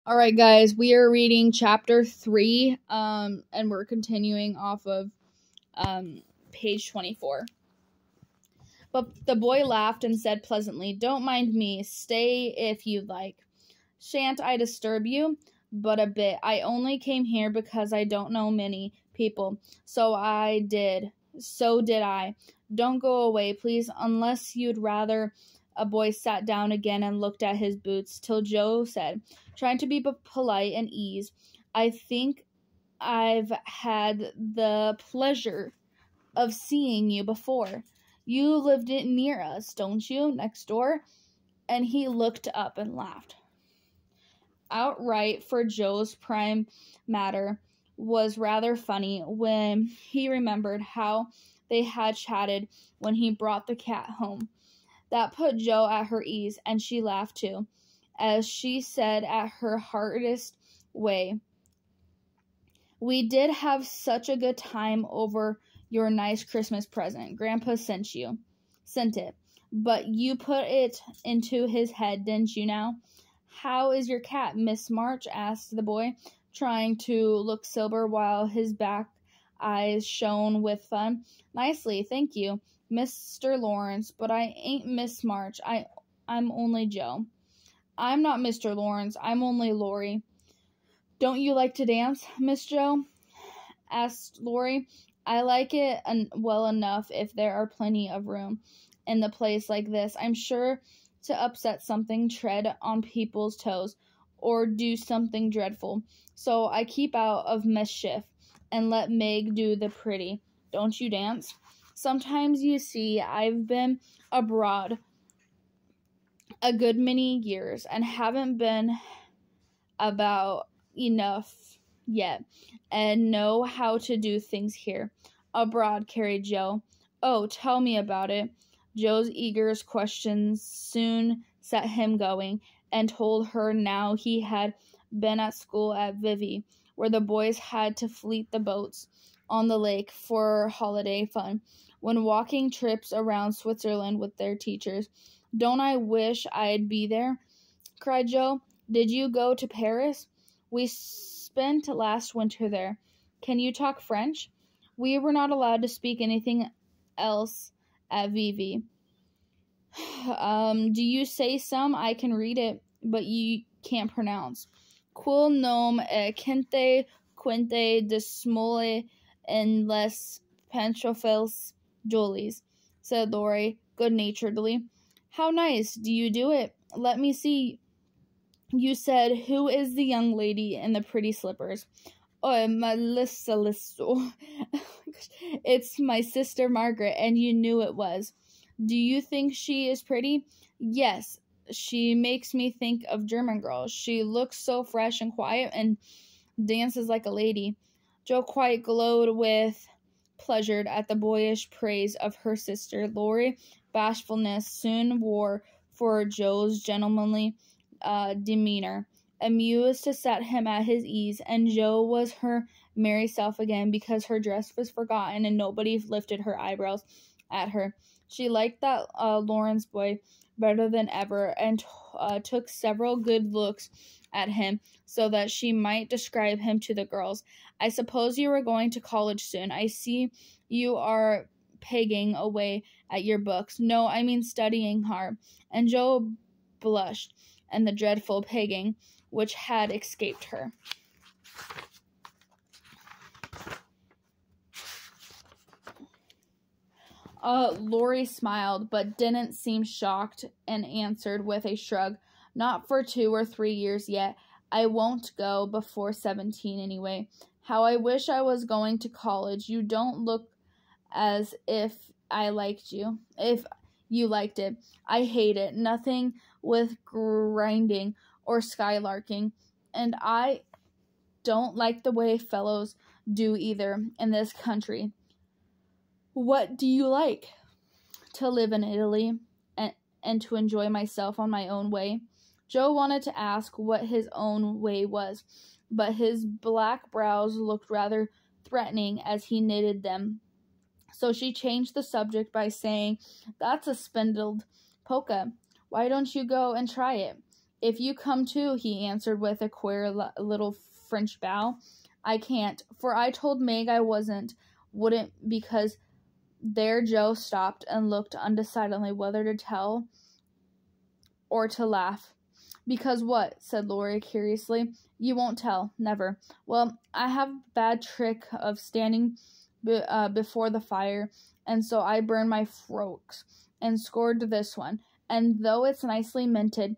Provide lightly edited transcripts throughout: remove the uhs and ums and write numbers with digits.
Alright guys, we are reading chapter 3, and we're continuing off of page 24. But the boy laughed and said pleasantly, "Don't mind me, stay if you'd like. Shan't I disturb you? But a bit. I only came here because I don't know many people. So did I. Don't go away, please, unless you'd rather." A boy sat down again and looked at his boots, till Joe said, trying to be polite and ease, "I think I've had the pleasure of seeing you before. You lived near us, don't you, next door?" And he looked up and laughed. Outright, for Joe's prime matter was rather funny when he remembered how they had chatted when he brought the cat home. That put Joe at her ease, and she laughed too, as she said at her hardest way, "We did have such a good time over your nice Christmas present. Grandpa sent it. But you put it into his head, didn't you now?" "How is your cat, Miss March?" asked the boy, trying to look sober while his back eyes shone with fun. "Nicely, thank you, Mr. Lawrence, but I ain't Miss March. I'm only Joe." "I'm not Mr. Lawrence. I'm only Laurie." "Don't you like to dance, Miss Joe?" asked Laurie. "I like it well enough if there are plenty of room in the place like this. I'm sure to upset something, tread on people's toes, or do something dreadful. So I keep out of mischief and let Meg do the pretty. Don't you dance?" "Sometimes, you see, I've been abroad a good many years and haven't been about enough yet and know how to do things here." "Abroad," carried Joe. "Oh, tell me about it." Joe's eager questions soon set him going, and told her now he had been at school at Vevey, where the boys had to fleet the boats on the lake for holiday fun, when walking trips around Switzerland with their teachers. "Don't I wish I'd be there?" cried Joe. "Did you go to Paris?" "We spent last winter there." "Can you talk French?" "We were not allowed to speak anything else at Vevey." Do you say some? I can read it, but you can't pronounce." "Quel nom quinte de smole en les pantoufles jolies," said Laurie good-naturedly. "How nice. Do you do it? Let me see. You said, who is the young lady in the pretty slippers?" "Oh, Melissa Listo." "It's my sister Margaret, and you knew it was. Do you think she is pretty?" "Yes, she makes me think of German girls. She looks so fresh and quiet and dances like a lady." Joe quite glowed with pleasure at the boyish praise of her sister. Laurie's bashfulness soon wore for Joe's gentlemanly demeanor, amused to set him at his ease, and Joe was her merry self again because her dress was forgotten and nobody lifted her eyebrows at her. She liked that Lawrence boy better than ever, and took several good looks at him so that she might describe him to the girls. "I suppose you are going to college soon. I see you are pegging away at your books." "No, I mean studying hard." And Joe blushed, and the dreadful pegging which had escaped her. Laurie smiled, but didn't seem shocked, and answered with a shrug, "Not for 2 or 3 years yet. I won't go before 17 anyway. How I wish I was going to college. You don't look as if if you liked it. I hate it. Nothing with grinding or skylarking. And I don't like the way fellows do either in this country." "What do you like?" "To live in Italy, and to enjoy myself on my own way." Joe wanted to ask what his own way was, but his black brows looked rather threatening as he knitted them. So she changed the subject by saying, "That's a splendid polka. Why don't you go and try it?" If you come too, he answered with a queer little French bow. I can't, for I told Meg I wouldn't, because there Joe stopped and looked undecidedly whether to tell or to laugh. Because what? Said Laurie curiously. You won't tell. Never. Well, I have a bad trick of standing before the fire, and so I burned my frocks and scored this one. And though it's nicely minted,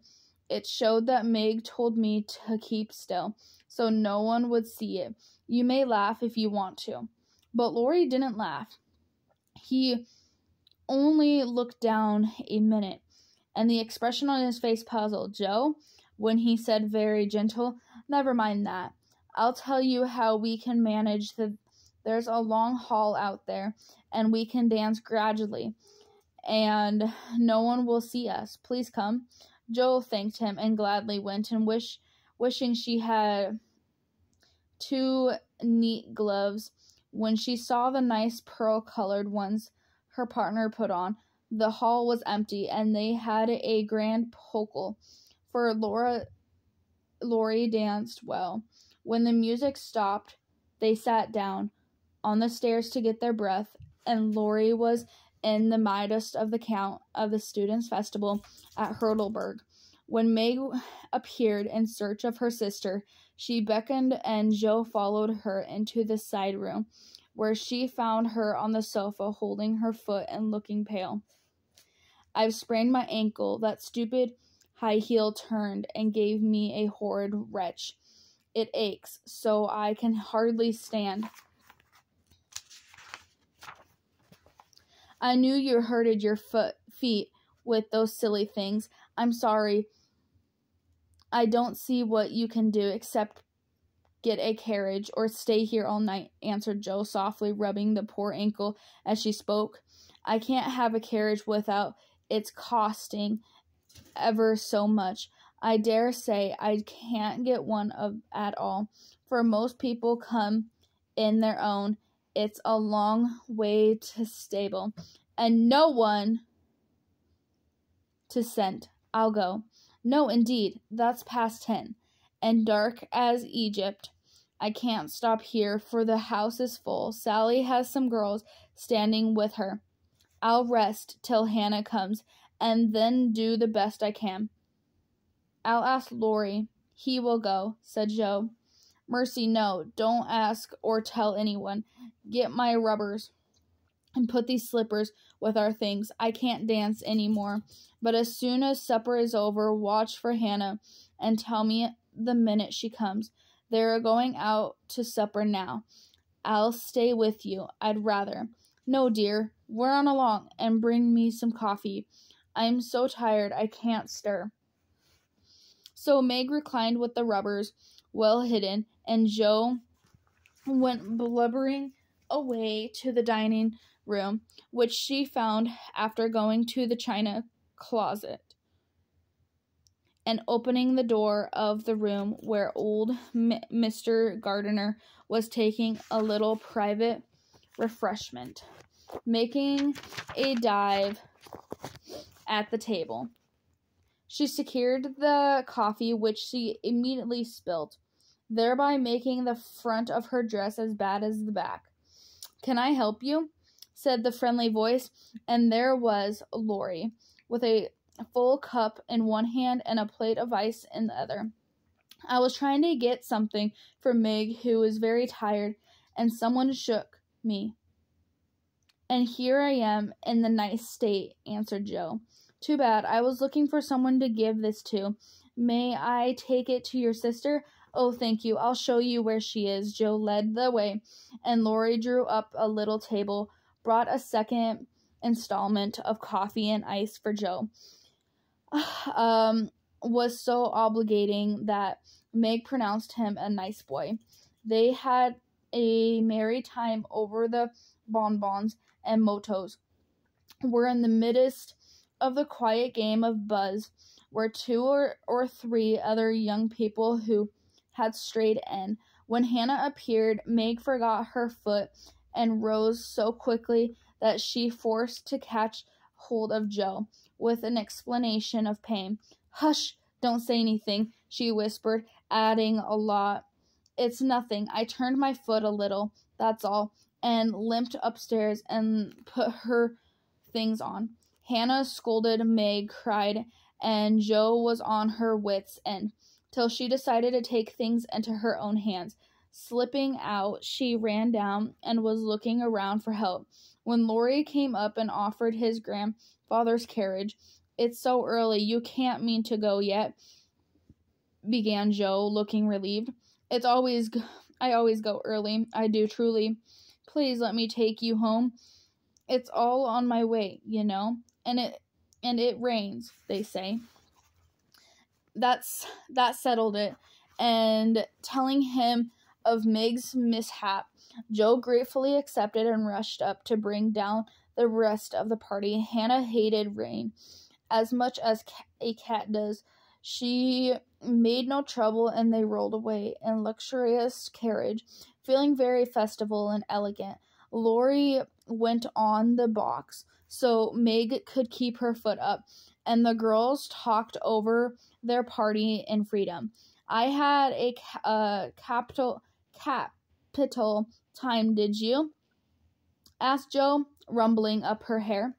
it showed that Meg told me to keep still, so no one would see it. You may laugh if you want to. But Laurie didn't laugh. He only looked down a minute, and the expression on his face puzzled Joe when he said very gentle, Never mind that. I'll tell you how we can manage there's a long hall out there, and we can dance gradually, and no one will see us. Please come. Joe thanked him and gladly went, and wishing she had 2 neat gloves. When she saw the nice pearl-colored ones her partner put on, the hall was empty, and they had a grand polka, for Laurie danced well. When the music stopped, they sat down on the stairs to get their breath, and Laurie was in the midst of the count of the students' festival at Heidelberg. When Meg appeared in search of her sister, she beckoned, and Joe followed her into the side room, where she found her on the sofa holding her foot and looking pale. I've sprained my ankle. That stupid high heel turned and gave me a horrid wrench. It aches so I can hardly stand. I knew you hurted your feet with those silly things. I'm sorry. I don't see what you can do except get a carriage or stay here all night, answered Joe softly, rubbing the poor ankle as she spoke. I can't have a carriage without its costing ever so much. I dare say I can't get one at all, for most people come in their own. It's a long way to stable, and no one to send. I'll go. No, indeed, that's past 10, and dark as Egypt. I can't stop here, for the house is full. Sally has some girls standing with her. I'll rest till Hannah comes, and then do the best I can. I'll ask Laurie. He will go, said Joe. Mercy, no, don't ask or tell anyone. Get my rubbers and put these slippers with our things. I can't dance any more. But as soon as supper is over, watch for Hannah and tell me the minute she comes. They're going out to supper now. I'll stay with you. I'd rather. No, dear, run along and bring me some coffee. I'm so tired I can't stir. So Meg reclined with the rubbers well hidden, and Joe went blubbering away to the dining room, which she found after going to the china closet and opening the door of the room where old Mr. Gardiner was taking a little private refreshment, making a dive at the table. She secured the coffee, which she immediately spilt, thereby making the front of her dress as bad as the back. Can I help you? Said the friendly voice, and there was Laurie, with a full cup in one hand and a plate of ice in the other. I was trying to get something for Meg, who was very tired, and someone shook me. And here I am in the nice state, answered Joe. Too bad. I was looking for someone to give this to. May I take it to your sister? Oh, thank you. I'll show you where she is. Joe led the way, and Laurie drew up a little table, brought a second installment of coffee and ice for Joe. Was so obligating that Meg pronounced him a nice boy. They had a merry time over the bonbons and motos. Were in the midst of the quiet game of buzz, where 2 or 3 other young people who had strayed in. When Hannah appeared, Meg forgot her foot and rose so quickly that she forced to catch hold of Joe with an exclamation of pain. Hush, Don't say anything, she whispered, adding a lot. It's nothing. I turned my foot a little, that's all, and limped upstairs and put her things on. Hannah scolded, Meg cried, and Jo was on her wits' end, till she decided to take things into her own hands. Slipping out, she ran down and was looking around for help, when Laurie came up and offered his grandfather's carriage. It's so early, you can't mean to go yet, began Jo, looking relieved. I always go early, I do truly. Please let me take you home. It's all on my way, you know, and it rains, they say. That settled it, and telling him of Meg's mishap, Jo gratefully accepted and rushed up to bring down the rest of the party. Hannah hated rain as much as a cat does. She made no trouble, and they rolled away in luxurious carriage, feeling very festival and elegant. Laurie went on the box so Meg could keep her foot up, and the girls talked over their party in freedom. I had a capital time, did you? Asked Jo, rumbling up her hair.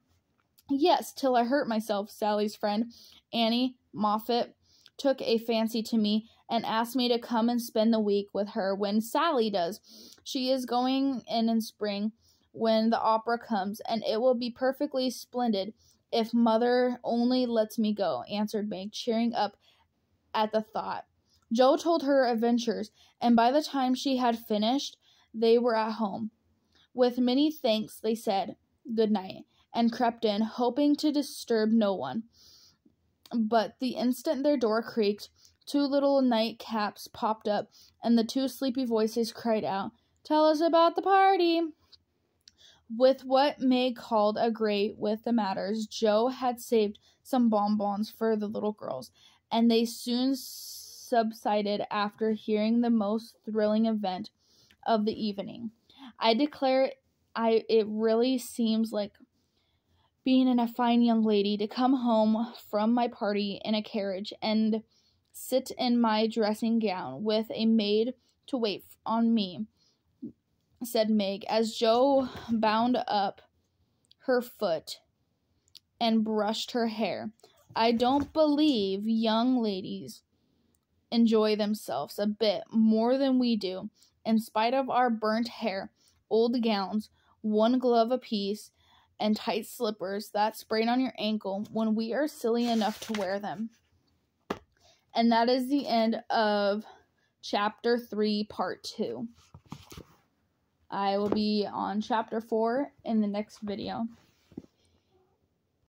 Yes, till I hurt myself. Sally's friend, Annie Moffat, took a fancy to me and asked me to come and spend the week with her when Sally does. She is going in spring when the opera comes, and it will be perfectly splendid if Mother only lets me go, answered Meg, cheering up at the thought. Jo told her adventures, and by the time she had finished, they were at home. With many thanks, they said good night and crept in, hoping to disturb no one. But the instant their door creaked, 2 little nightcaps popped up, and the 2 sleepy voices cried out, "Tell us about the party." With what Meg called a great with the matters, Jo had saved some bonbons for the little girls, and they soon subsided after hearing the most thrilling event of the evening. I declare it really seems like being a fine young lady to come home from my party in a carriage and sit in my dressing gown with a maid to wait on me, said Meg, as Jo bound up her foot and brushed her hair. I don't believe young ladies enjoy themselves a bit more than we do, in spite of our burnt hair, old gowns, 1 glove apiece, and tight slippers that sprain on your ankle when we are silly enough to wear them. And that is the end of Chapter 3, Part 2. I will be on Chapter 4 in the next video.